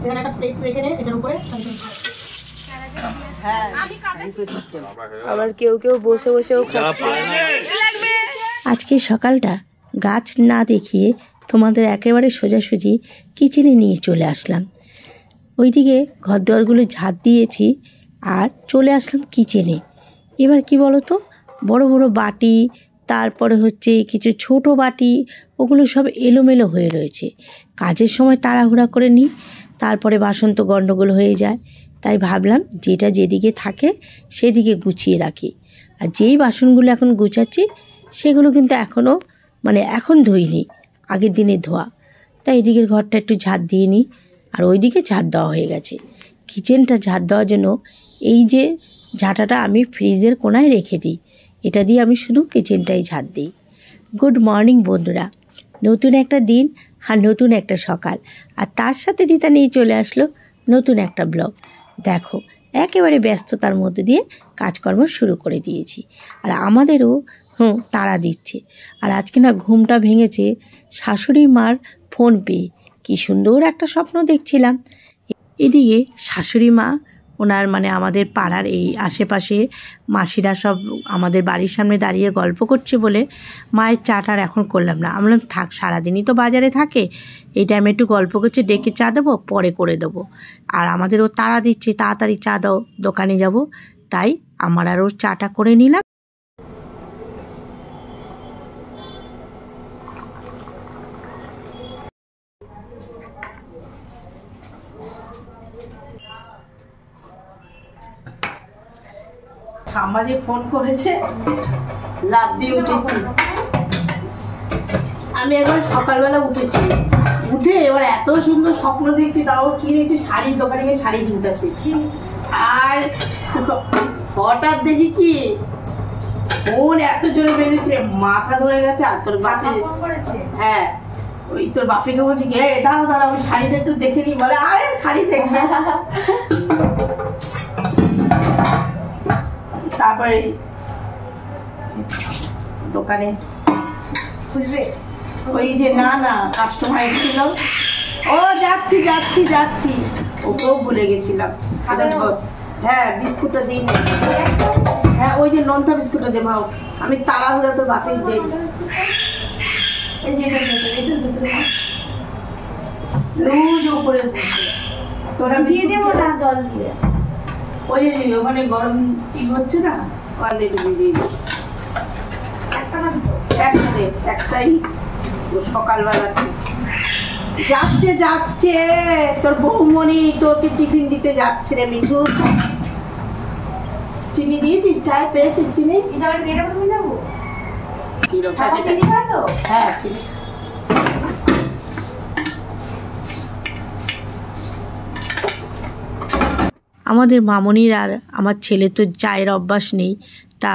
এখানে একটা প্লেট রেখে নে, এটার উপরে আবার কেউ কেউ বসে বসেও খাচ্ছে। আজকে সকালটা গাছ না দেখিয়ে তোমাদের একেবারে সোজাসুজি কিচেনে নিয়ে চলে আসলাম। ওইদিকে ঘর দুয়ারগুলো ঝাঁট দিয়েছি আর চলে আসলাম কিচেনে। এবার কি বলো তো, বড় বড় বাটি, তারপরে হচ্ছে কিছু ছোট বাটি, ওগুলো সব এলোমেলো হয়ে রয়েছে। কাজের সময় তাড়াহুড়া করে নিই, তারপরে বাসন তো গণ্ডগোল হয়ে যায়। তাই ভাবলাম যেটা যেদিকে থাকে সেদিকে গুছিয়ে রাখি। আর যেই বাসনগুলো এখন গুছাচ্ছি সেগুলো কিন্তু এখনও এখন ধুইনি, আগের দিনে ধোয়া। তাই এদিকের ঘরটা একটু ঝাঁট দিয়ে নিই, আর ওইদিকে ঝাঁট দেওয়া হয়ে গেছে। কিচেনটা ঝাঁট দেওয়ার জন্য এই যে ঝাঁটাটা আমি ফ্রিজের কোনায় রেখে দিই, এটা দিয়ে আমি শুধু কিচেনটাই ঝাঁট দিই। গুড মর্নিং বন্ধুরা, নতুন একটা দিন আর নতুন একটা সকাল, আর তার সাথে রিতা নিয়ে চলে আসলো নতুন একটা ব্লগ। দেখো একেবারে ব্যস্ততার মধ্যে দিয়ে কাজকর্ম শুরু করে দিয়েছি, আর আমাদেরও তাড়া দিচ্ছে। আর আজকে না ঘুমটা ভেঙেছে শাশুড়ি মার ফোন পেয়ে। কী সুন্দর একটা স্বপ্ন দেখছিলাম। এদিকে শাশুড়ি মা ওনার আমাদের পাড়ার এই আশেপাশে মাসিরা সব আমাদের বাড়ির সামনে দাঁড়িয়ে গল্প করছে বলে মায়ের চাটার এখন করলাম না। আমরা থাক, সারাদিনই তো বাজারে থাকে, এই টাইমে একটু গল্প করছে, ডেকে চা দেবো, পরে করে দেবো। আর আমাদেরও তাড়া দিচ্ছে, তাড়াতাড়ি চা দাও, দোকানে যাব। তাই আমার আর ওর চাটা করে নিলাম। ঠাম্মা যে ফোন করেছে, লাফ দিয়ে উঠেছি। আমি একবার সকালবেলা উঠেছি, উঠে এবার এত সুন্দর স্বপ্ন দেখছি। তাও কি দেখছি, শাড়ির দোকানে গিয়ে শাড়ি কিনতেছি। আর হঠাৎ দেখি কি ফোন এত জোরে বেজেছে, মাথা ধরে গেছে। আর তোর বাপে, হ্যাঁ ওই তোর বাপিকে বলছি গে দাঁড়া দাঁড়া আমি শাড়িটা একটু দেখে নিই। বলে আরে শাড়ি দেখবে। তারপরে দোকানে খুঁজবে, ওই যে না কাস্টমার এসেছিল, ও যাচ্ছি যাচ্ছি যাচ্ছি, ওকেও ভুলে গেছিলাম। হ্যাঁ বিস্কুটটা দিই, হ্যাঁ ওই যে নোনতা বিস্কুটটা দেবো। আমি তাড়াহুড়া তোর বাপের দেব। এই যে উপরে তোরা দিয়ে দেবো না, জল দিয়ে ওই ওখানে গরম কি হচ্ছে না, অলরেডি দিয়ে দিই। একটাই সকালবেলা যাচ্ছে যাচ্ছে তোর বৌমণি তোকে টিফিন দিতে যাচ্ছে রে মিঠু। চিনি দিয়েছিস, চায় পেয়েছিস চিনি? হ্যাঁ চিনি। আমাদের মামনির আর আমার ছেলে তো চায়ের অভ্যাস নেই। তা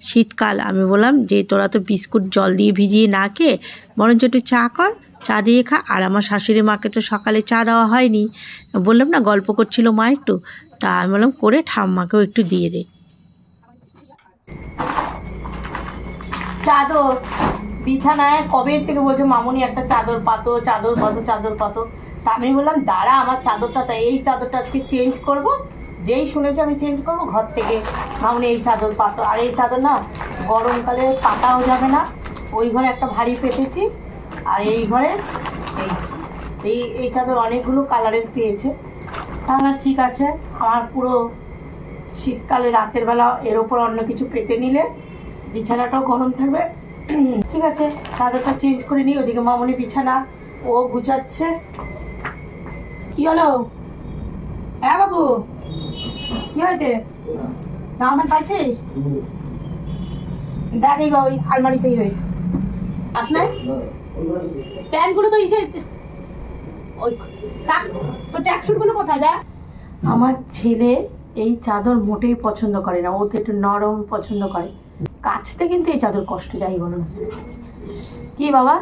শীতকাল আমি বললাম যে তোরা তো বিস্কুট জল দিয়ে ভিজিয়ে না খেয়ে বরঞ্চ একটু চা কর, চা দিয়ে খা। আর আমার শাশুড়ি মাকে তো সকালে চা দেওয়া হয়নি, বললাম না গল্প করছিল মা একটু, তা আমি বললাম করে ঠাম্মাকেও একটু দিয়ে দে। চাদর বিছানায় কবে থেকে বলছে মামনি একটা চাদর পাতো, চাদর পাতো, চাদর পাতো। তা আমি বললাম দাঁড়া আমার চাদরটা, তাই এই চাদরটা আজকে চেঞ্জ করব। যেই শুনেছি আমি চেঞ্জ করবো, ঘর থেকে মামনি এই চাদর পাতো। আর এই চাদর না গরমকালে পাতাও যাবে না। ওই ঘরে একটা ভারী পেতেছি, আর এই ঘরে এই চাদর অনেকগুলো কালারের পেয়েছে। তাহলে ঠিক আছে, আমার পুরো শীতকালে রাতের বেলা এর ওপর অন্য কিছু পেতে নিলে বিছানাটাও গরম থাকবে। ঠিক আছে, চাদরটা চেঞ্জ করে নিই। ওদিকে মামনি বিছানা ও গুছাচ্ছে। কি হলো? হ্যাঁ বাবু কি হয়েছে? আমার পাইছিস? দেখ এই ওই আলমারিতেই রয়েছে। আসলে প্যান্টগুলো তো ইসে ওই তো ট্যাক্সুটগুলো কোথায়? দেখ আমার ছেলে এই চাদর মোটেই পছন্দ করে না, ও তো একটু নরম পছন্দ করে। কাচতে কিন্তু এই চাদর কষ্ট, যাই বলো না। কি বাবা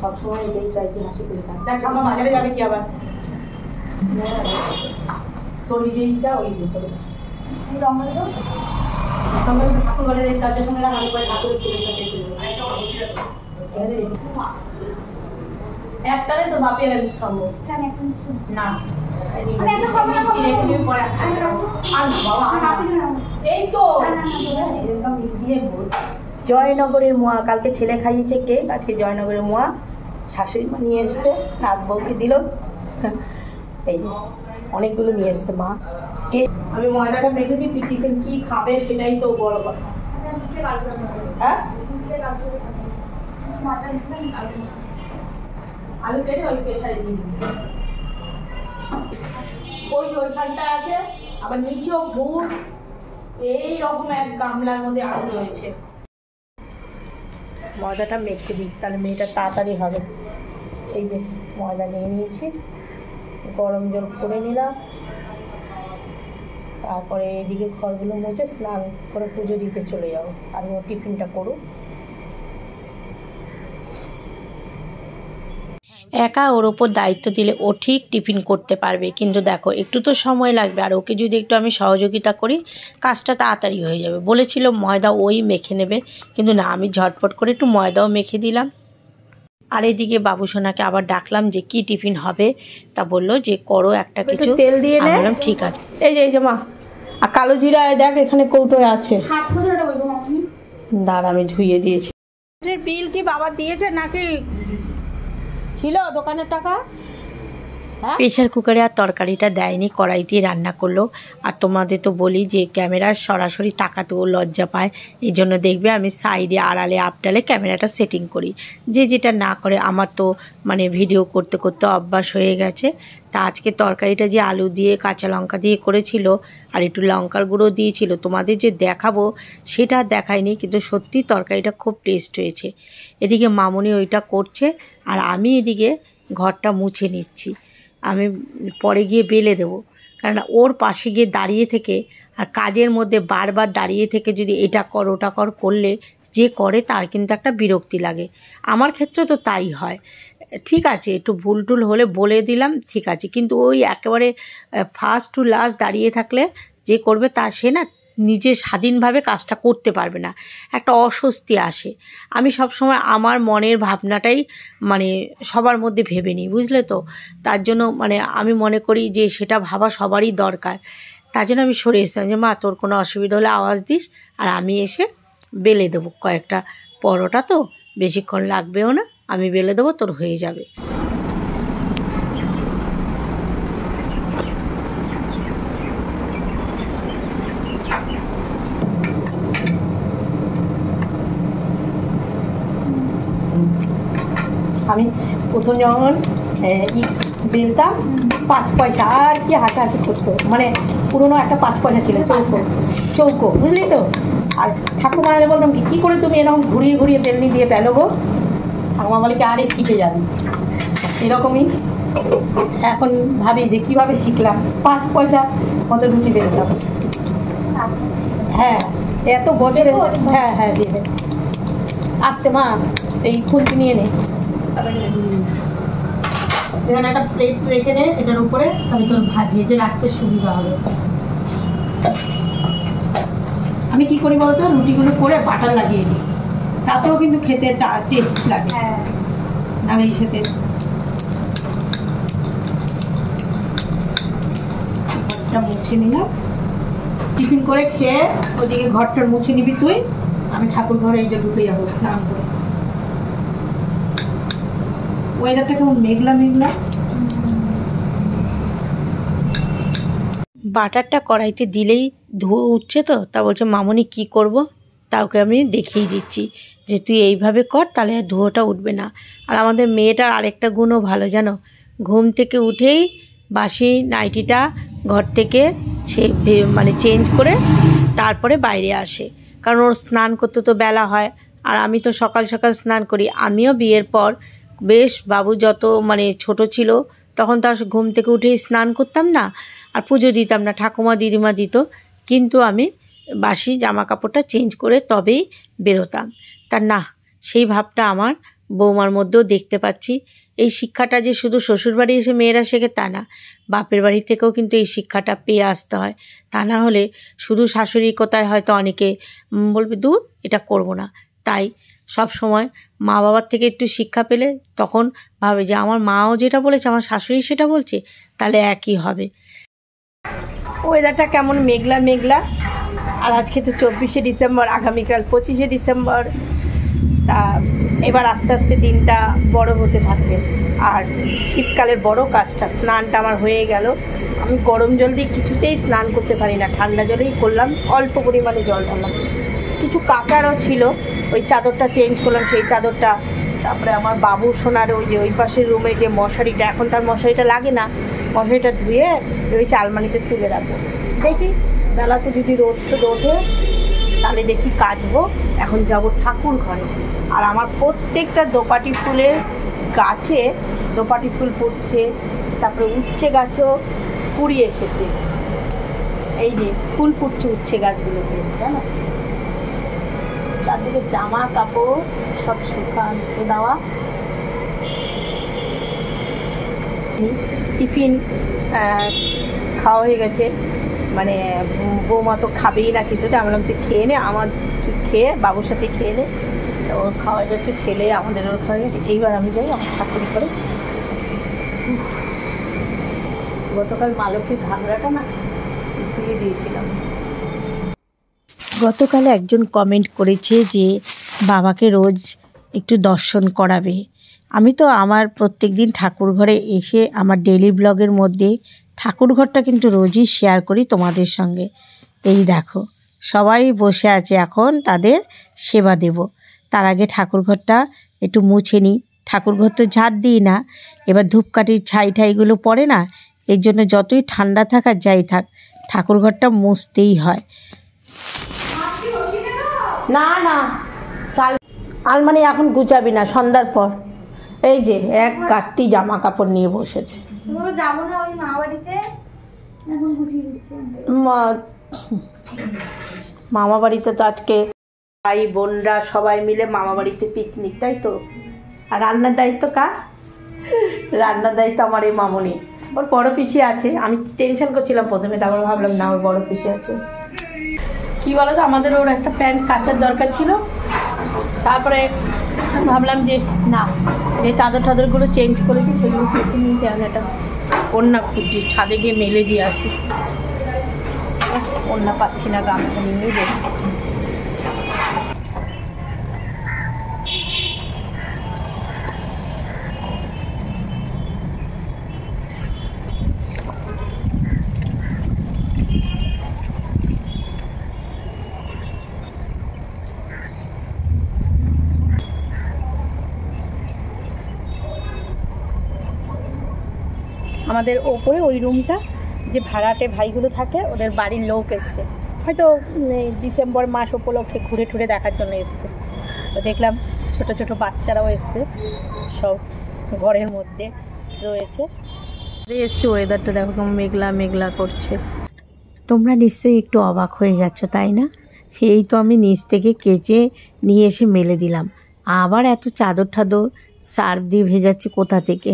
সবসময় এটাই চাইছি, হাসি করে থাক। দেখ আমরা বাজারে যাবে কি আবার তোর যেইটা ওই ভিতরে ঠাকুর ঘরে তাদের সঙ্গে আমি করে ঠাকুরের তুলে একটালে তো বাপের আমি খাবো না এই তো জয়নগরের মোয়া কালকে ছেলে খাইয়েছে কেক, আজকে জয়নগরের মোয়া শাশুড়ি মা নিয়ে এসছে, নাত বউকে দিল। এই যে অনেকগুলো নিয়ে এসছে মা কে। আমি ময়দাটা মেখেছি, তুই টিফিন কি খাবে সেটাই তো বড় কথা। হ্যাঁ আলু কেটে ওই প্রেসারে দিয়ে দিবি। ওই যে ওইখানটা আছে, আবার নিচেও ভুল এইরকম এক গামলার মধ্যে আলু রয়েছে। ময়দাটা মেখে দিই, তাহলে মেয়েটা তাড়াতাড়ি হবে। এই যে ময়দা নিয়ে নিয়েছি, গরম জল করে নিলাম, তারপরে এদিকে ঘরগুলো মুছে স্নান করে পুজো দিতে চলে যাবো। আর ও টিফিনটা করুক। একা ওর ওপর দায়িত্ব দিলে ও ঠিক টিফিন করতে পারবে, কিন্তু দেখো একটু তো সময় লাগবে। আর ওকে যদি একটু আমি সহযোগিতা করি কাজটা তাড়াতাড়ি হয়ে যাবে। বলেছিল ময়দা ওই মেখে নেবে, কিন্তু না, আমি ঝটপট করে একটু ময়দাও মেখে দিলাম। আর এদিকে বাবুসোনাকে আবার ডাকলাম যে কি টিফিন হবে, তা বললো যে করো একটা কিছু, তেল দিয়ে নে। বললাম ঠিক আছে। এই যে মা, আর কালো জিরা দেখ এখানে কৌটোয় আছে, দাঁড়া আমি ধুয়ে দিয়েছি। বিল কি বাবা দিয়েছে নাকি ছিল দোকানের টাকা? প্রেশার কুকারে আর তরকারিটা দেয়নি, কড়াইতেই রান্না করলো। আর তোমাদের তো বলি যে ক্যামেরার সরাসরি তাকাতেও লজ্জা পায়, এই জন্য দেখবে আমি সাইডে আড়ালে আপডালে ক্যামেরাটা সেটিং করি। যে যেটা না করে, আমার তো মানে ভিডিও করতে করতে অভ্যাস হয়ে গেছে। তা আজকে তরকারিটা যে আলু দিয়ে কাঁচা লঙ্কা দিয়ে করেছিল আর একটু লঙ্কার গুঁড়ো দিয়েছিল, তোমাদের যে দেখাবো সেটা দেখায়নি, কিন্তু সত্যি তরকারিটা খুব টেস্ট হয়েছে। এদিকে মামুনি ওইটা করছে আর আমি এদিকে ঘরটা মুছে নিচ্ছি। আমি পরে গিয়ে বেলে দেবো, কারণ ওর পাশে গিয়ে দাঁড়িয়ে থেকে আর কাজের মধ্যে বারবার দাঁড়িয়ে থেকে যদি এটা কর ওটা কর করলে যে করে তার কিন্তু একটা বিরক্তি লাগে। আমার ক্ষেত্রে তো তাই হয়। ঠিক আছে, একটু ভুল টুল হলে বলে দিলাম, ঠিক আছে, কিন্তু ওই একেবারে ফার্স্ট টু লাস্ট দাঁড়িয়ে থাকলে যে করবে তার সে না নিজে স্বাধীনভাবে কাজটা করতে পারবে না, একটা অস্বস্তি আসে। আমি সবসময় আমার মনের ভাবনাটাই মানে সবার মধ্যে ভেবে নিই, বুঝলে তো। তার জন্য মানে আমি মনে করি যে সেটা ভাবা সবারই দরকার। তার জন্য আমি সরে এসেছিলাম যে মা তোর কোনো অসুবিধা হলে আওয়াজ দিস, আর আমি এসে বেলে দেবো। কয়েকটা পরোটা তো বেশিক্ষণ লাগবেও না, আমি বেলে দেবো, তোর হয়ে যাবে। আমি প্রথম যখন বেলতাম 5 পয়সা, আর কি হাসাহাসি করতো, মানে পুরোনো একটা 5 পয়সা ছিল, চৌকো, বুঝলি তো। আর ঠাকুমা বলতাম কি করে তুমি এরকম ঘুরিয়ে ঘুরিয়ে বেলনি দিয়ে পেলো গো। ঠাকুমা বলে কি আরে শিখে যাবি। এরকমই এখন ভাবি যে কিভাবে শিখলাম। 5 পয়সা মতো রুটি বেলতাম। হ্যাঁ এত বছরে, হ্যাঁ দিয়ে আসতে মা এই খুন্তি নিয়ে নে। এখানে একটা প্লেট রেখে দে এটার উপরে, তাহলে তোর ভেজে রাখতে সুবিধা হবে। আমি কি করি বলতো, রুটিগুলো করে বাটার লাগিয়ে দিই, তাতেও কিন্তু খেতে টেস্ট লাগে। নাহলে এই সাথে ঘরটা মুছে নিলাম। টিফিন করে খেয়ে ওইদিকে ঘরটার মুছে নিবি তুই, আমি ঠাকুর ঘরে এই যে ঢুকে যাবো স্নান করে। ওয়েদারটা কেমন মেঘলা মেঘলা। বাটারটা কড়াইতে দিলেই ধুয়ে উঠছে, তো তা বলছে মামুনি কি করব, তা ওকে আমি দেখিয়ে দিচ্ছি যে তুই এইভাবে কর, তাহলে ধুয়োটা উঠবে না। আর আমাদের মেয়েটার আরেকটা গুণও ভালো জানো, ঘুম থেকে উঠেই বাসি নাইটিটা ঘর থেকে মানে চেঞ্জ করে তারপরে বাইরে আসে, কারণ ওর স্নান করতে তো বেলা হয়। আর আমি তো সকাল সকাল স্নান করি। আমিও বিয়ের পর বেশ বাবু যত মানে ছোট ছিল তখন তো ঘুম থেকে উঠেই স্নান করতাম না, আর পুজো দিতাম না, ঠাকুমা দিদিমা দিত, কিন্তু আমি বাসি জামা কাপড়টা চেঞ্জ করে তবেই বেরোতাম। তা না, সেই ভাবটা আমার বৌমার মধ্যেও দেখতে পাচ্ছি। এই শিক্ষাটা যে শুধু শ্বশুরবাড়ি এসে মেয়েরা শেখে তা না, বাপের বাড়ি থেকেও কিন্তু এই শিক্ষাটা পেয়ে আসতে হয়। তা না হলে শুধু শাশুড়ি কোথায় হয়তো অনেকে বলবে দূর এটা করব না। তাই সব সময় মা বাবার থেকে একটু শিক্ষা পেলে তখন ভাবে যে আমার মাও যেটা বলেছে আমার শাশুড়ি সেটা বলছে, তাহলে একই হবে। ওয়েদারটা কেমন মেঘলা মেঘলা, আর আজকে তো 24শে ডিসেম্বর, আগামীকাল 25শে ডিসেম্বর। তা এবার আস্তে আস্তে দিনটা বড় হতে থাকবে। আর শীতকালের বড় কাজটা, স্নানটা আমার হয়ে গেল। আমি গরম জল দিয়ে কিছুতেই স্নান করতে পারি না, ঠান্ডা জলেই করলাম, অল্প পরিমাণে জল ঢাললাম। কিছু কাচারও ছিল, ওই চাদরটা চেঞ্জ করলাম, সেই চাদরটা। তারপরে আমার বাবু সোনার ওই যে ওই পাশের রুমে যে মশারিটা, এখন তার মশারিটা লাগে না, মশারিটা ধুয়ে ভেবেছি আলমারিতে তুলে রাখবো। দেখি বেলাতে যদি রোদ ওঠে তাহলে দেখি কাচবো। এখন যাব ঠাকুর ঘরে। আর আমার প্রত্যেকটা দোপাটি ফুলের গাছে দোপাটি ফুল ফুটছে, তারপরে উচ্ছে গাছও কুড়ি এসেছে। এই যে ফুল ফুটছে উচ্ছে গাছগুলোতে, জানো, চারদিকে জামা কাপড় সব শুকাতে দেওয়া। টিফিন খাওয়া হয়ে গেছে, মানে বৌমা তো খাবেই না কিছুতে। আমি বললাম তুই খেয়ে নে, আমার খেয়ে বাবুর সাথে খেয়ে নে। ওর খাওয়া গেছে, ছেলে আমাদের ওর খাওয়া গেছে। এইবার আমি যাই আমার চাকরি করে। গতকাল মালতীর ঘাগরাটা না ধুয়ে দিয়েছিলাম। গতকাল একজন কমেন্ট করেছে যে বাবাকে রোজ একটু দর্শন করাবে। আমি তো আমার প্রত্যেক দিন ঠাকুর ঘরে এসে আমার ডেইলি ব্লগের মধ্যে ঠাকুর ঘরটা কিন্তু রোজই শেয়ার করি তোমাদের সঙ্গে। এই দেখো সবাই বসে আছে, এখন তাদের সেবা দেব। তার আগে ঠাকুর ঘরটা একটু মুছে নিই। ঠাকুর ঘর তো ঝাড় দিই না, এবার ধূপকাঠির ছাই ঠাইগুলো পড়ে না, এর জন্য যতই ঠান্ডা থাক আর যাই থাক ঠাকুর ঘরটা মুছতেই হয়। না না চাল আলমারি এখন গুছাবি না, সন্ধ্যার পর। এই যে এক গাঁটটি জামা কাপড় নিয়ে বসেছে। যাবো না ওই মা বাড়িতে, এখন গুছিয়ে দিচ্ছি। মামা বাড়িতে তো আজকে ভাই বোনরা সবাই মিলে মামা বাড়িতে পিকনিক, তাই তো। আর রান্নার দায়িত্ব কার? রান্নার দায়িত্ব আমার এই মামনি। ওর বড় পিসি আছে। আমি টেনশন করছিলাম প্রথমে, তারপর ভাবলাম না ওর বড় পিসি আছে। কী বলো তো, আমাদের ওর একটা প্যান্ট কাচার দরকার ছিল। তারপরে ভাবলাম যে না, যে চাদর টাদরগুলো চেঞ্জ করেছি সেগুলো কেচে নিয়েছি। আমি একটা ওড়না খুঁজছি, ছাদে গিয়ে মেলে দিয়ে আসি। ওড়না পাচ্ছি না, গামছা নিয়ে দেখি। আমাদের ওপরে ওই রুমটা যে ভাড়াটে ভাইগুলো থাকে, ওদের বাড়ির লোক এসছে, হয়তো ডিসেম্বর মাস উপলক্ষে ঘুরে টুরে দেখার জন্য এসছে। তো দেখলাম ছোট ছোট বাচ্চারাও এসছে, সব ঘরের মধ্যে রয়েছে। এসছে, ওয়েদারটা দেখো কেমন মেঘলা মেঘলা করছে। তোমরা নিশ্চয়ই একটু অবাক হয়ে যাচ্ছ, তাই না? এই তো আমি নিচ থেকে কেচে নিয়ে এসে মেলে দিলাম, আবার এত চাদর ঠাদর সার্ফ দিয়ে ভেজাচ্ছি কোথা থেকে।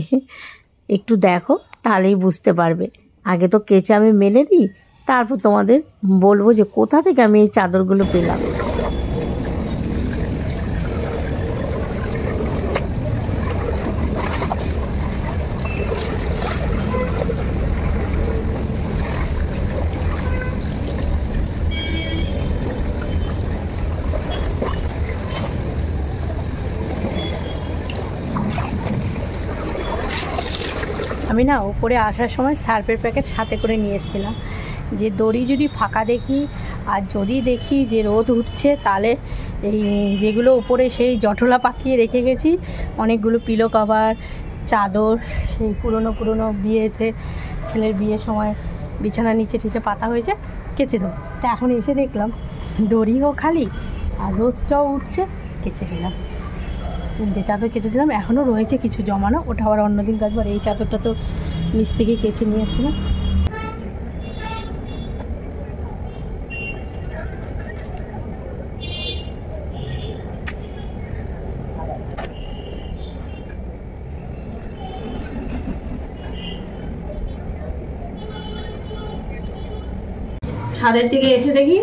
একটু দেখো তাহলেই বুঝতে পারবে। আগে তো কেচে আমি মেলে দিই, তারপর তোমাদের বলবো যে কোথা থেকে আমি এই চাদরগুলো পেলাম। আমি না উপরে আসার সময় সার্ফের প্যাকেট সাথে করে নিয়ে এসেছিলাম, যে দড়ি যদি ফাঁকা দেখি আর যদি দেখি যে রোদ উঠছে, তাহলে এই যেগুলো উপরে সেই জটলা পাকিয়ে রেখে গেছি অনেকগুলো পিলো কভার, চাদর, সেই পুরনো বিয়েতে ছেলের বিয়ের সময় বিছানার নিচে টিচে পাতা হয়েছে, কেচে দেবো। তা এখন এসে দেখলাম দড়িও খালি আর রোদটাও উঠছে, কেচে দিলাম। 3টে চাদর কেচে দিলাম, এখনও রয়েছে কিছু জমানো, ওটা আবার অন্যদিন কাচবো। আর এই চাদরটা তো নিচ থেকে কেচে নিয়ে এসেছিলাম। ছাদের থেকে এসে দেখি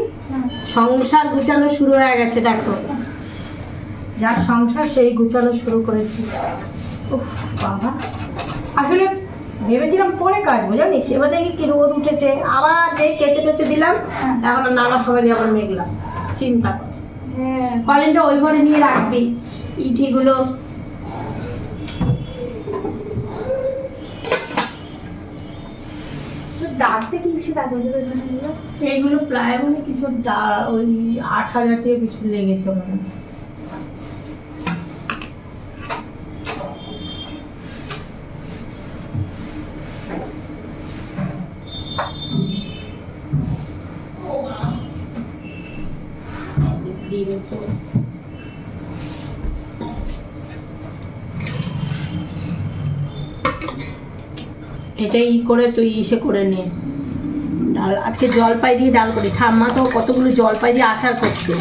সংসার গুছানো শুরু হয়ে গেছে। দেখো, যার সংসার সেই গুছানো শুরু করে দিয়েছে। উফ বাবা, আসলে ভেবেছিলাম পরে কাটবো জানিস, এবার দেখি কি রোদ উঠেছে, আবার যেই কেচে টেচে দিলাম, এখন নামার সময় আবার মেঘলাম। চিন্তা কর। হ্যাঁ, কলিনটা ওই ঘরে নিয়ে রাখবি ইটিগুলো। এইগুলো প্রায় মানে কিছু ওই 8,000 থেকে কিছু লেগেছে মনে হয়। এটাই করে তুই ইসে করে নে ডাল। আজকে জলপাই দিয়ে ডাল করি। ঠাম্মা তো কতগুলো জলপাই দিয়ে আচার করছে।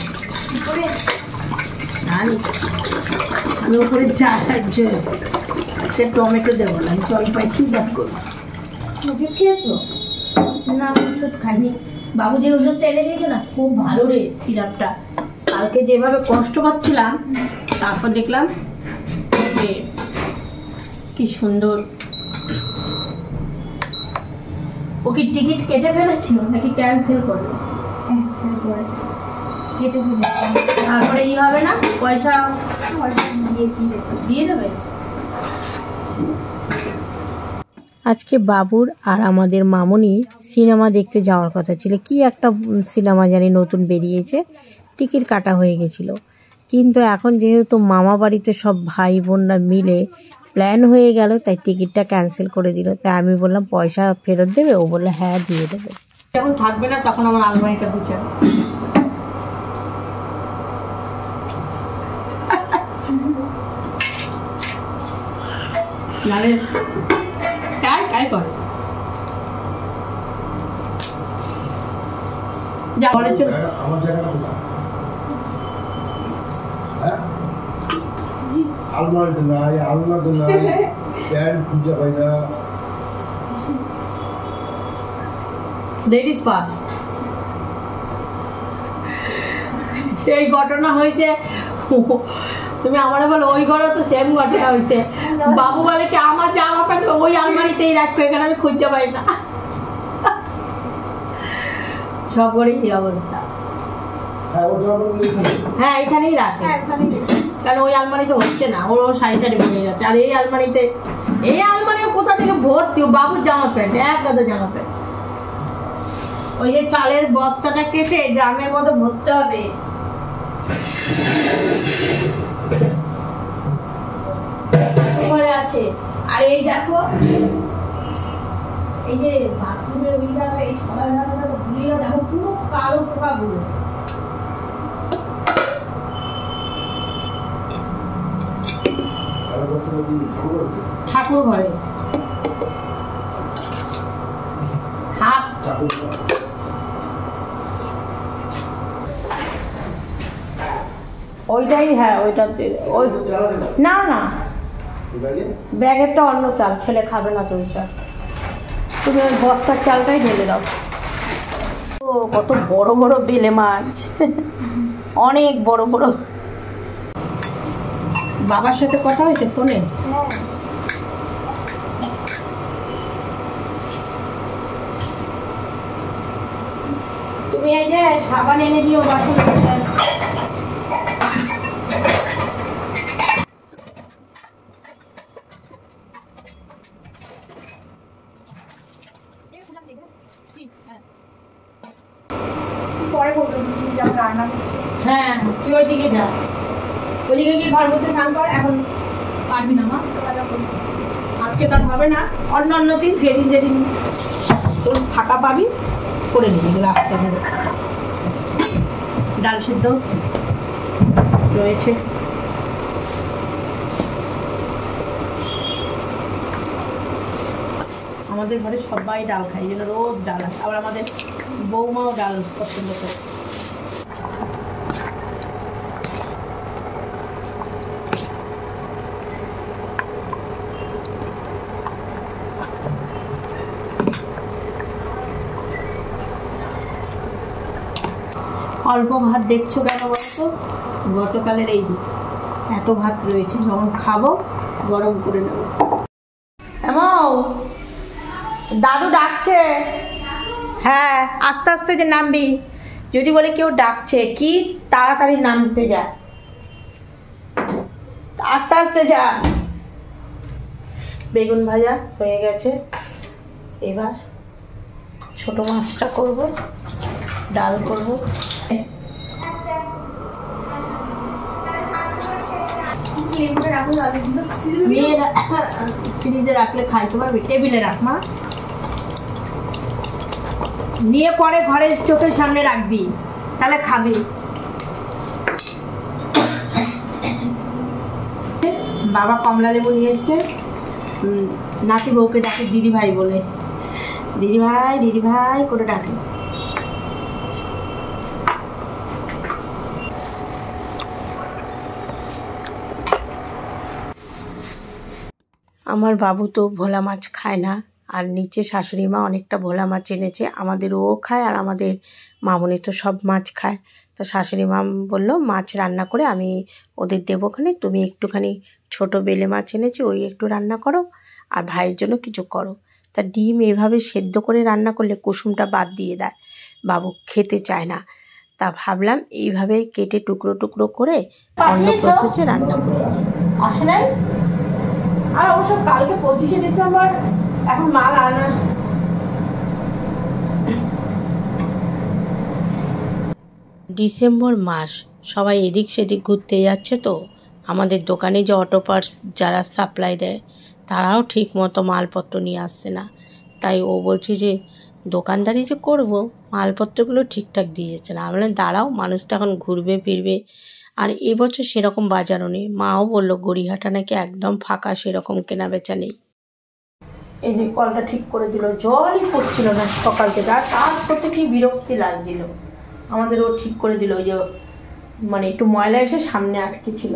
আমি ওপরে টমেটো দেবো না, জলপাই দিয়ে ডাল করবো। ওষুধ খেয়েছো? না, ওষুধ খাইনি। বাবু যে ওষুধটা এনে দিয়েছে না, খুব ভালো রে সিরাপটা। কালকে যেভাবে কষ্ট পাচ্ছিলাম, তারপর দেখলাম যে কি সুন্দর। ও কি টিকিট কেটে ফেলেছিল নাকি ক্যান্সেল করলো? কেটে ফেলেছে। তারপরে ই হবে না, পয়সা দিয়ে দেবে। আজকে বাবুর আর আমাদের মামুনি সিনেমা দেখতে যাওয়ার কথা ছিল। কি একটা সিনেমা জানি নতুন বেরিয়েছে, টিকিট কাটা হয়ে গেছিল। কিন্তু এখন যেহেতু মামা বাড়িতে সব ভাই বোনরা মিলে প্ল্যান হয়ে গেল, তাই টিকিটটা ক্যান্সেল করে দিল। তাই আমি বললাম পয়সা ফেরত দেবে? ও বললো হ্যাঁ দিয়ে দেবে। যখন থাকবে না তখন আমার আলমারিটা গুছাবে। নালে কাই করে যা ঘরে চল। আমার জায়গাটা আলমারিতে নাই, আলনাতে নাই, প্যান্ট খুঁজে পাই না। Ladies first. সেই ঘটনা হয়েছে, তুমি আমার বলো ওই ঘরে তো সেম ঘটনা হয়েছে। বাবু বলে কি আমার জামা প্যান্ট ওই আলমারিতেই রাখবো, এখানে আমি খুঁজে পাই না। সব ঘরেই এই অবস্থা। হ্যাঁ, এখানেই রাখে, কারণ ওই আলমারিতে হচ্ছে না, ওর শাড়িটা ভেঙে গেছে। আর এই আলমারিও কোথা থেকে ভর্তি বাবুর জামা প্যান্ট, এক গাদা জামা প্যান্ট। ওই যে চালের বস্তাটা কেটে ড্রামের মধ্যে ভরতে হবে। আছে। আর এই দেখো, এই যে বাথরুমের ওই জায়গাটা, এই সবাই ঘুরিয়ে দেখো পুরো কালো পোকাগুলো। ঠাকুর ঘরে হাত ওইটাই। হ্যাঁ, ওইটাতে ওই না না ব্যাগেরটা অন্য চাল, ছেলে খাবে না তো ওই চাল। তুমি ওই বস্তার চালটাই ঢেলে দাও। ও কত বড় বড় বেলে মাছ, অনেক বড় বড়। বাবার সাথে কথা হয়েছে ফোনে? তুমি এই যে সাবান এনে দিও বাসন। হ্যাঁ, তুই ওইদিকে যা, ওইদিকে গিয়ে ঘর বসে স্নান কর। এখন পারবি না মা, আজকে তার হবে না। অন্য দিন যেদিন তোর ফাঁকা পাবি করে নিবি। রাস্তা ধরে ডাল সিদ্ধ রয়েছে। আমাদের ঘরে সবাই ডাল খায়, এই জন্য রোজ ডাল আছে। আবার আমাদের বৌমাও ডাল পছন্দ করে। অল্প ভাত দেখছো কেন বলতো? গতকালের এই যে এত ভাত রয়েছে, যখন খাবো গরম করে নেব। এমন দাদু ডাকছে। হ্যাঁ, আস্তে আস্তে যে নামবি, যদি বলে কেউ ডাকছে কি তাড়াতাড়ি নামতে যা, আস্তে আস্তে যা। বেগুন ভাজা হয়ে গেছে, এবার ছোট মাছটা করব, ডাল করব। ফ্রিজে রাখলে খাইতে পারবি, টেবিলে রাখ মা, নিয়ে পরে ঘরে চোখের সামনে রাখবি, তাহলে খাবি। বাবা কমলা লেবু নিয়ে এসছে, নাতি বউকে ডাকে দিদি ভাই বলে, দিদি ভাই দিদি ভাই করে ডাকে। আমার বাবু তো ভোলা মাছ খায় না, আর নিচে শাশুড়ি মা অনেকটা ভোলা মাছ এনেছে, আমাদের ও খায় আর আমাদের মামনি তো সব মাছ খায়। তো শাশুড়ি মা বললো মাছ রান্না করে আমি ওদের দেবোখানে, তুমি একটুখানি ছোট বেলে মাছ এনেছি ওই একটু রান্না করো, আর ভাইয়ের জন্য কিছু করো। তা ডিম এভাবে সেদ্ধ করে রান্না করলে কুসুমটা বাদ দিয়ে দেয়, বাবু খেতে চায় না। তা ভাবলাম এইভাবে কেটে টুকরো টুকরো করে অন্য প্রসেসে রান্না করি। আসে নাই, আর অবশ্য কালকে 25শে ডিসেম্বর, এখন মাল আনা। ডিসেম্বর মাস, সবাই এদিক সেদিক ঘুরতে যাচ্ছে, তো আমাদের দোকানে যে অটো পার্টস যারা সাপ্লাই দেয় তারাও ঠিক মতো মালপত্র নিয়ে আসছে না। তাই ও বলছে যে দোকানদারি যে করবো, মালপত্রগুলো ঠিকঠাক দিয়ে যাচ্ছে না। আমরা দাঁড়াও, মানুষটা এখন ঘুরবে ফিরবে, আর এবছর সেরকম বাজারও নেই। মাও বললো গড়িহাটা নাকি একদম ফাঁকা, সেরকম কেনা বেচা নেই। এই যে কলটা ঠিক করে দিল, জলই পড়ছিল না সকাল থেকে, আর কাজ করতে কি বিরক্তি লাগছিল। আমাদের ও ঠিক করে দিল, ওই যে মানে একটু ময়লা এসে সামনে আটকে ছিল।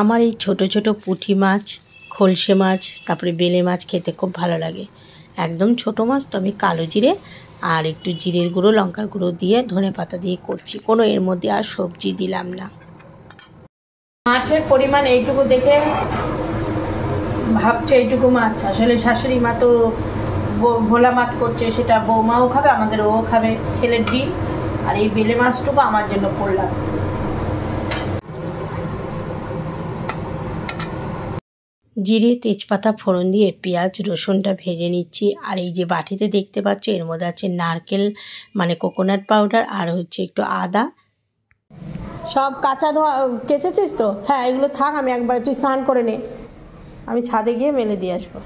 আমার এই ছোট ছোট পুঁটি মাছ, খলসে মাছ, তারপরে বেলে মাছ খেতে খুব ভালো লাগে। একদম ছোট মাছ তো আমি কালো জিরে আর একটু জিরের গুঁড়ো লঙ্কার গুঁড়ো দিয়ে ধনে পাতা দিয়ে করছি, কোনো এর মধ্যে আর সবজি দিলাম না। মাছের পরিমাণ এইটুকু দেখে ভাবছে এইটুকু মাছ, আসলে শাশুড়ি মা তো ভোলা মাছ করছে, সেটা বৌমাও খাবে, আমাদের ও খাবে, ছেলের ডিম, আর এই বেলে মাছটুকু আমার জন্য করলাম। জিরে তেজপাতা ফোড়ন দিয়ে পেঁয়াজ রসুনটা ভেজে নিচ্ছি। আর এই যে বাটিতে দেখতে পাচ্ছ এর মধ্যে আছে নারকেল মানে কোকোনাট পাউডার, আর হচ্ছে একটু আদা। সব কাঁচা ধোয়া কেচেছিস তো? হ্যাঁ, এগুলো থাক, আমি একবার তুই স্নান করে নে, আমি ছাদে গিয়ে মেলে দিয়ে আসবো।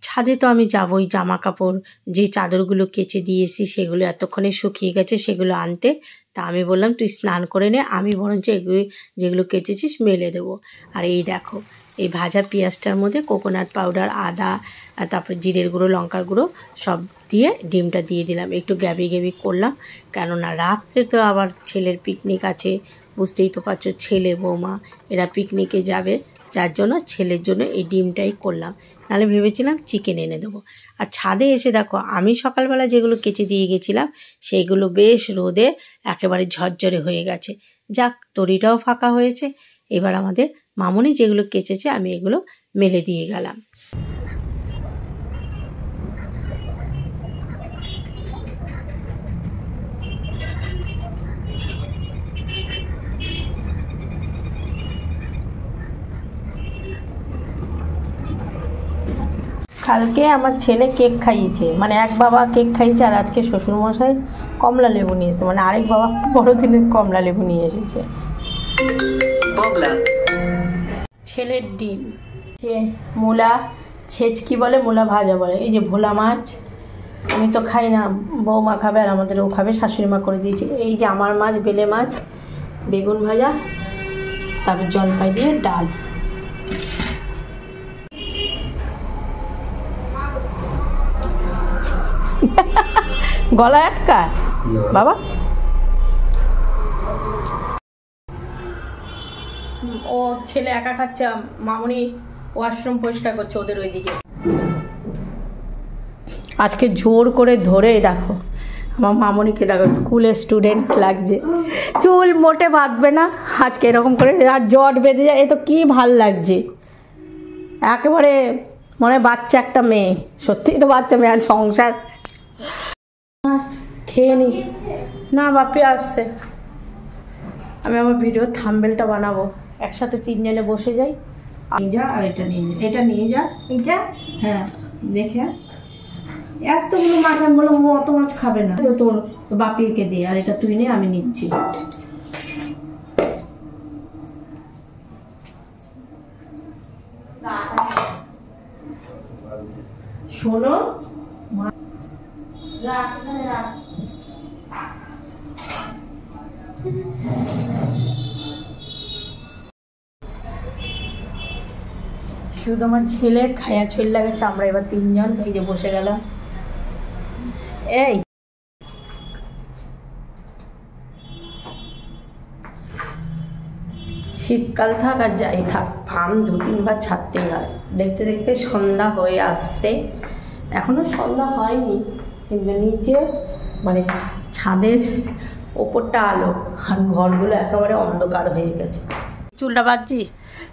ছাদে তো আমি যাবই, জামা কাপড় যে চাদরগুলো কেচে দিয়েছি সেগুলো এতক্ষণে শুকিয়ে গেছে, সেগুলো আনতে। তা আমি বললাম তুই স্নান করে নে, আমি বরঞ্চ এগুলো যেগুলো কেচেছিস মেলে দেবো। আর এই দেখো এই ভাজা পেঁয়াজটার মধ্যে কোকোনাট পাউডার, আদা, আর তারপরে জিরের গুঁড়ো, লঙ্কার গুঁড়ো সব দিয়ে ডিমটা দিয়ে দিলাম, একটু গ্যাবি গ্যাবি করলাম, কেননা রাত্রে তো আবার ছেলের পিকনিক আছে, বুঝতেই তো পারছো, ছেলে বৌমা এরা পিকনিকে যাবে, যার জন্য ছেলের জন্য এই ডিমটাই করলাম, নাহলে ভেবেছিলাম চিকেন এনে দেবো। আর ছাদে এসে দেখো আমি সকালবেলা যেগুলো কেচে দিয়ে গেছিলাম সেইগুলো বেশ রোদে একেবারে ঝরঝরে হয়ে গেছে। যাক, দড়িটাও ফাঁকা হয়েছে। এবার আমাদের মামনি যেগুলো কেচেছে আমি এগুলো মেলে দিয়ে গেলাম। কালকে আমার ছেলে কেক খাইয়েছে, মানে এক বাবা কেক খাইয়েছে, আর আজকে শ্বশুরমশাই কমলা লেবু নিয়ে এসেছে, মানে আরেক বাবা বড়দিনের কমলা লেবু নিয়ে এসেছে। ছেলের ডিম, মূলা ছেচকি বলে, মূলা ভাজা বলে, এই যে ভোলা মাছ, আমি তো খাই না, বৌমা খাবে আর আমাদের ও খাবে, শাশুড়ি মা করে দিয়েছে। এই যে আমার মাছ, বেলে মাছ, বেগুন ভাজা, তারপর জলপাই দিয়ে ডাল। গলা আটকা বাবা, ও ছেলে একা খাচ্ছে, মামনি ওয়াশরুম পরিষ্কার করছে ওদের ওইদিকে। আজকে জোর করে ধরে দেখো আমার মামনিকে, দেখো স্কুলের স্টুডেন্ট লাগছে, চুল মোটে বাঁধবে না আজকে এরকম করে, আর জট বেঁধে যায়। এ তো কি ভাল লাগছে একেবারে, মনে হয় বাচ্চা একটা মেয়ে, সত্যিই তো বাচ্চা মেয়ে। আর সংসার খেয়ে নি না, বাপি আসছে। আমি আমার ভিডিওর থাম্বনেলটা বানাবো, একসাথে তিনজনে বসে যাই। নিয়ে যা, আর এটা নিয়ে যা, এটা নিয়ে যা, এটা হ্যাঁ দেখে এতগুলো মাছ। আমি বললাম ও অত মাছ খাবে না, তো তোর বাপিকে দে, আর এটা তুই নে, আমি নিচ্ছি। শোনো, রাখ এখানে রাখ। শুধু আমার ছেলে খায়া ছল লাগেছে, আমরা এবার তিনজন এই যে বসে গেলাম। এই শীতকাল থাক আর যাই থাক, ফার্ম 2-3 বার ছাড়তেই হয়। দেখতে দেখতে সন্ধ্যা হয়ে আসছে, এখনো সন্ধ্যা হয়নি, কিন্তু নিচে মানে ছাদের ওপরটা আলো, আর ঘরগুলো একেবারে অন্ধকার হয়ে গেছে। চুলটা বাঁধছিস?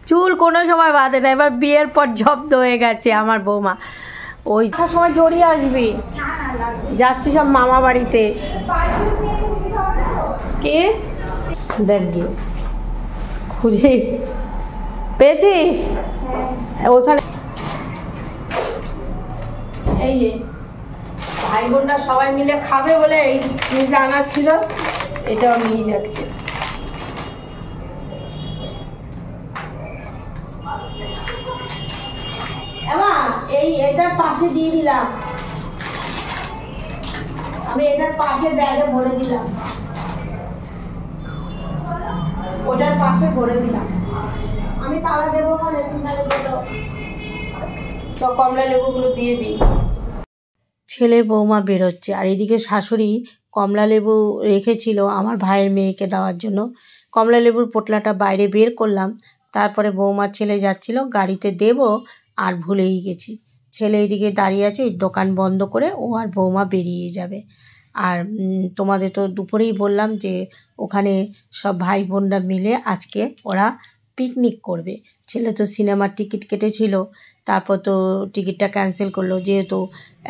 চুল কোনো সময় বাঁধে না, এবার বিয়ের পর জব্দ হয়ে গেছে আমার বৌমা। ওই সময় জড়িয়ে আসবি, যাচ্ছি সব মামা বাড়িতে। কে দেখ গিয়ে খুঁজে পেয়েছিস ওইখানে? এই যে ভাই বোনরা সবাই মিলে খাবে বলে এই জানা ছিল, এটাও নিয়ে যাচ্ছে। এটার পাশে দিয়ে দিলাম, আমি এটার পাশে ব্যাগে ভরে দিলাম, ওটার পাশে ভরে দিলাম। আমি তালা দেবো মানে কমলা লেবুগুলো দিয়ে দিই। ছেলে বৌমা বেরোচ্ছে, আর এদিকে শাশুড়ি কমলা লেবু রেখেছিল আমার ভাইয়ের মেয়েকে দেওয়ার জন্য। কমলা লেবুর পোটলাটা বাইরে বের করলাম, তারপরে বৌমার ছেলে যাচ্ছিল গাড়িতে দেব, আর ভুলেই গেছি। ছেলে এইদিকে দাঁড়িয়ে আছে, দোকান বন্ধ করে ও আর বৌমা বেরিয়ে যাবে। আর তোমাদের তো দুপুরেই বললাম যে ওখানে সব ভাই বোনরা মিলে আজকে ওরা পিকনিক করবে। ছেলে তো সিনেমার টিকিট কেটেছিল, তারপর তো টিকিটটা ক্যান্সেল করলো, যেহেতু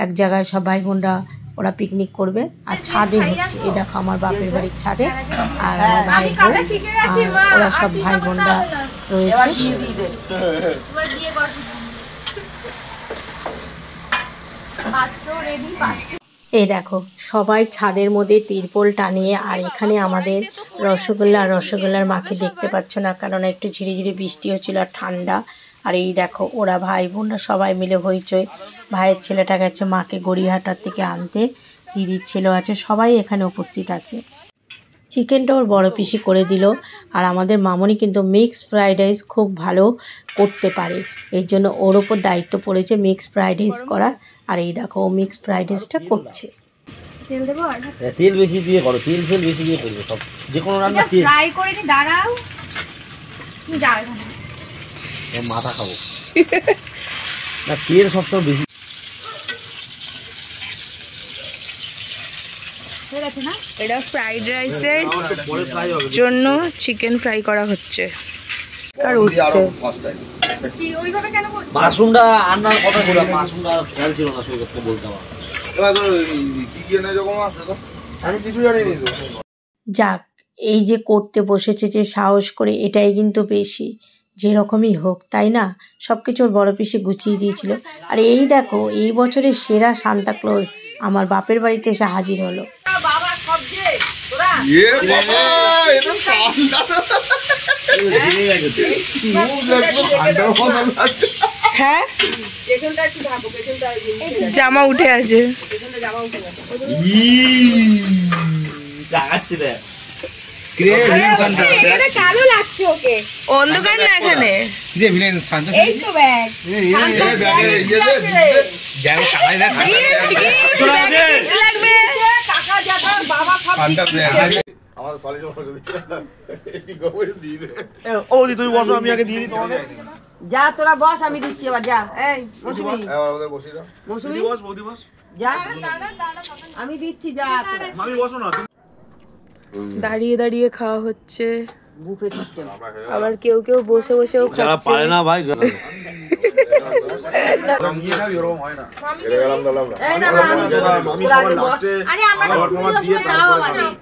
এক জায়গায় সব ভাই বোনরা ওরা পিকনিক করবে। আর ছাদে হচ্ছে, এই দেখো আমার বাপের বাড়ির ছাদে, আর আমার ভাই বোন ওরা সব ভাই বোনরা রয়েছে। এই দেখো সবাই ছাদের মধ্যে তিরপল টানিয়ে, আর এখানে আমাদের রসগোল্লার মাকে দেখতে পাচ্ছ না, কারণ একটু ঝিরিঝিরি বৃষ্টি হচ্ছিল আর ঠান্ডা। আর এই দেখো ওরা ভাই বোনরা সবাই মিলে হইচই। ভাইয়ের ছেলেটা গেছে মাকে গড়িয়াহাটার থেকে আনতে, দিদির ছেলেও আছে, সবাই এখানে উপস্থিত আছে। চিকেনটা ওর বড় পিসি করে দিল। আর আমাদের মামনি কিন্তু মিক্স ফ্রাইড রাইস খুব ভালো করতে পারে, এর জন্য ওর ওপর দায়িত্ব পড়েছে মিক্স ফ্রাইড রাইস করা। আর এই দেখো ও মিক্স ফ্রাইড রাইসটা করছে। তেল দেবো, তেল বেশি দিয়ে করো, তেল বেশি দিয়ে করবে সব, যে কোনো রান্না তেল ফ্রাই করে নি। দাঁড়াও, তুমি যাও এখানে, মাথা খাবো না, তেল সবসময় বেশি। এটা ফ্রাইড রাইসের জন্য চিকেন ফ্রাই করা হচ্ছে। মাশরুমটা আনার কথা ছিল, মাশরুমটা খেয়াল ছিল না, সই করতে বলতে আমার। যাক, এই যে করতে বসেছে যে সাহস করে, এটাই কিন্তু বেশি, যেরকমই হোক তাই না। সব কিছু ওর বড় পিসি গুছিয়ে দিয়েছিল। আর এই দেখো এই বছরের সেরা সান্তাক্লজ আমার বাপের বাড়িতে এসে হাজির হলো। হ্যাঁ, জামা উঠে আছে। কালো লাগছে ওকে, অন্ধকার না এখানে। এই তো ব্যাগ লাগবে। কাকা যাবে বাবা খাবে। ও দি তুই বসো, আমি আগে দিয়ে দিই তোমাকে। যা তোরা বস, আমি দিচ্ছি এবার। যা এই মৌসুমি, মৌসুমি বস, বৌদি বস। যা, আমি দিচ্ছি। যা তোরা। মামি বসো না। দাঁড়িয়ে দাঁড়িয়ে খাওয়া হচ্ছে, বুফে সিস্টেম। আবার কেউ কেউ বসে বসেও যারা খাচ্ছে। পারে না ভাই, এই না না, তোরা আগে বস। আরে আমরা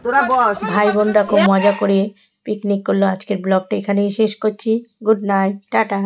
তোরা বস। ভাই বোনরা খুব মজা করে পিকনিক করলো। আজকের ব্লগটা এখানেই শেষ করছি। Good night, tata.